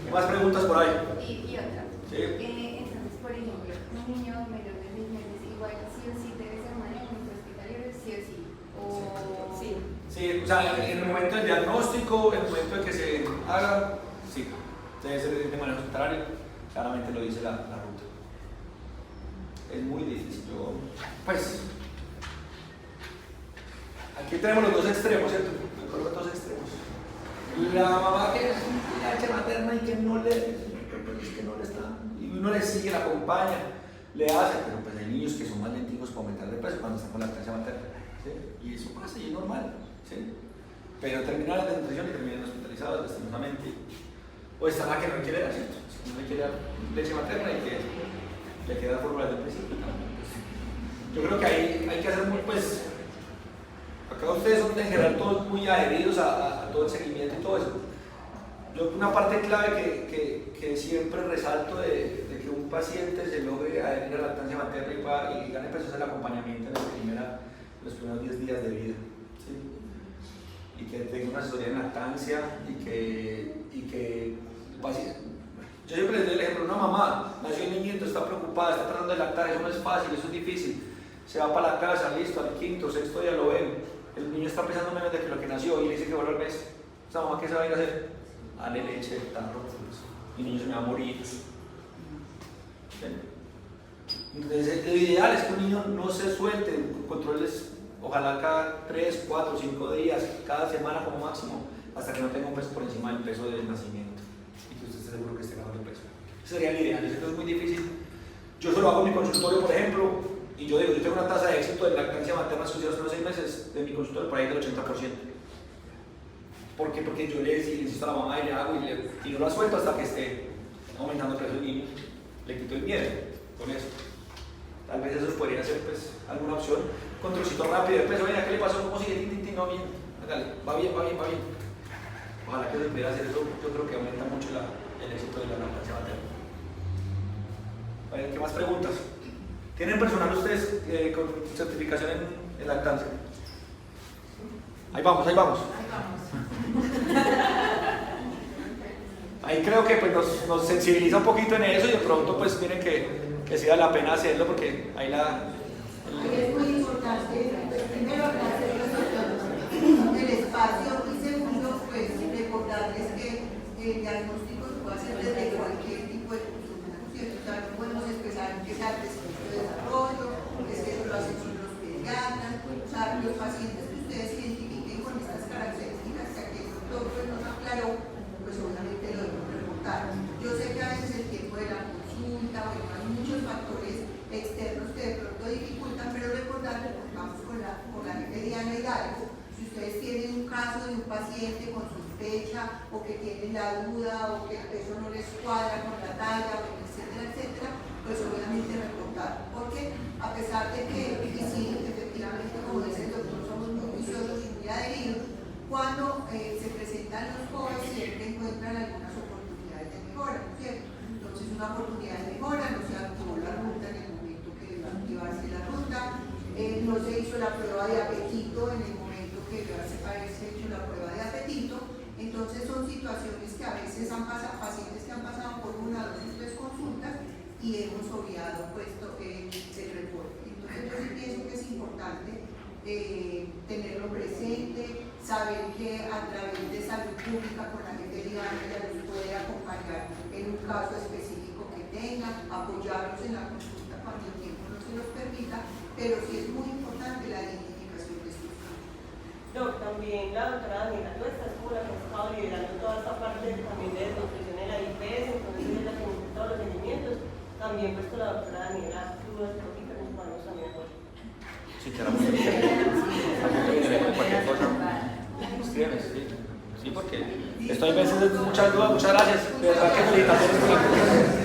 [SPEAKER 2] ¿Qué más preguntas por ahí?
[SPEAKER 4] Y otra.
[SPEAKER 2] Sí.
[SPEAKER 4] Entonces, por ejemplo, un niño menor de 6 meses, igual sí o sí debe ser manejo hospitalario, sí o sí.
[SPEAKER 1] Sí.
[SPEAKER 2] Sí, o sea, en el momento del diagnóstico, en el momento en que se haga, sí, debe ser de manejo hospitalario. Claramente lo dice la ruta. Es muy difícil. Pues, aquí tenemos los dos extremos, ¿cierto? Los dos extremos. La mamá que es leche materna y que no le está, y uno le sigue, la acompaña, le hace, pero pues hay niños que son más lenticos para aumentar de peso cuando están con lactancia materna, ¿sí? Y eso pasa y es normal, ¿sí? Pero terminan la desnutrición y terminan hospitalizados lastimosamente. O está la que no quiere dar, ¿cierto? No le quiere dar leche materna y que le queda fórmula del principio. Yo creo que ahí hay que hacer muy, pues, acá ustedes son en general todos muy adheridos a todo el seguimiento y todo eso. Yo una parte clave que siempre resalto de que un paciente se logre adherir a la lactancia materna y gane peso es el acompañamiento en los primeros 10 días de vida. ¿Sí? y que tenga una asesoría en lactancia y que yo siempre les doy el ejemplo, una mamá nació el niñito, está preocupada, está tratando de lactar, eso no es fácil, eso es difícil, se va para la casa, listo, al quinto, sexto día lo ven, el niño está pesando menos de lo que nació y le dice que vuelve al mes, esa mamá, ¿qué se va a ir a hacer? Dale leche del tarro, el niño se me va a morir. Entonces lo ideal es que un niño no se suelte, controles ojalá cada 3, 4, 5 días, cada semana como máximo, hasta que no tenga un peso por encima del peso del nacimiento y que usted esté seguro que esté ganando peso. Ese sería el ideal. Yo sé que es muy difícil. Yo solo hago en mi consultorio, por ejemplo, y yo digo, yo tengo una tasa de éxito de lactancia materna exclusiva hasta los 6 meses de mi consultorio por ahí del 80%. ¿Por qué? Porque yo le insisto a la mamá y le hago y no la suelto hasta que esté aumentando el peso del niño. Le quito el miedo con eso. Tal vez eso podría ser pues alguna opción. Controlcito rápido de peso, venga, ¿qué le pasó? ¿Cómo sigue? No, bien. Hágale, va bien. Ojalá que se pudiera hacer eso, yo creo que aumenta mucho el éxito de la lactancia materna. A ver, ¿qué más preguntas? ¿Tienen personal ustedes con certificación en lactancia? Ahí vamos. Ahí creo que pues, nos sensibiliza un poquito en eso y de pronto pues miren que sí vale la pena hacerlo porque ahí
[SPEAKER 7] es muy importante, primero agradecerles el espacio y segundo, pues recordarles que el diagnóstico se puede hacer desde cualquier tipo de consulta, ¿no es cierto? O sea, no podemos expresar que sea el desarrollo de desarrollo, que es que eso lo hacen solo los pediatras, o sea, los pacientes que ustedes identifiquen con estas características que aquí el doctor pues, nos aclaró, pues obviamente lo debemos reportar. Yo sé que a veces el tiempo de la consulta, bueno, hay muchos factores externos que de pronto dificultan, pero recordar que vamos con la gente Diana Hidalgo. Si ustedes tienen un caso de un paciente con sospecha o que tienen la duda o que el peso no les cuadra con la talla, etcétera, pues obviamente reportar. Porque a pesar de que, y sí, efectivamente, como dice el doctor, somos muy juiciosos y muy adheridos, cuando se presentan los jóvenes siempre encuentran algunas oportunidades de mejora, ¿no es cierto? Entonces una oportunidad de mejora, no se activó la ruta en el momento que debe activarse la ruta, no se hizo la prueba de apetito en el momento que debe haberse hecho la prueba de apetito. Entonces son situaciones que a veces han pasado, pacientes que han pasado por 1, 2 y 3 consultas y hemos obviado puesto el reporte. Entonces yo sí pienso que es importante tenerlo presente, saber que a través de salud pública con la gente ya los puede acompañar en un caso específico que tengan, apoyarlos en la consulta cuando el tiempo no se los permita, pero sí es muy importante la identificación de estos casos.
[SPEAKER 1] No, también la doctora Daniela Tuesta es como la que ha estado liderando toda esta parte también de desnutrición en la IPS, entonces es la que nos todos los seguimientos. También pues con la doctora Daniela Cruz, que nos ponemos también apoyo.
[SPEAKER 2] Sí, que era muy bien. Cualquier cosa, escríbeme, sí, porque estoy a veces muchas dudas, muchas gracias. De verdad que felicitaciones.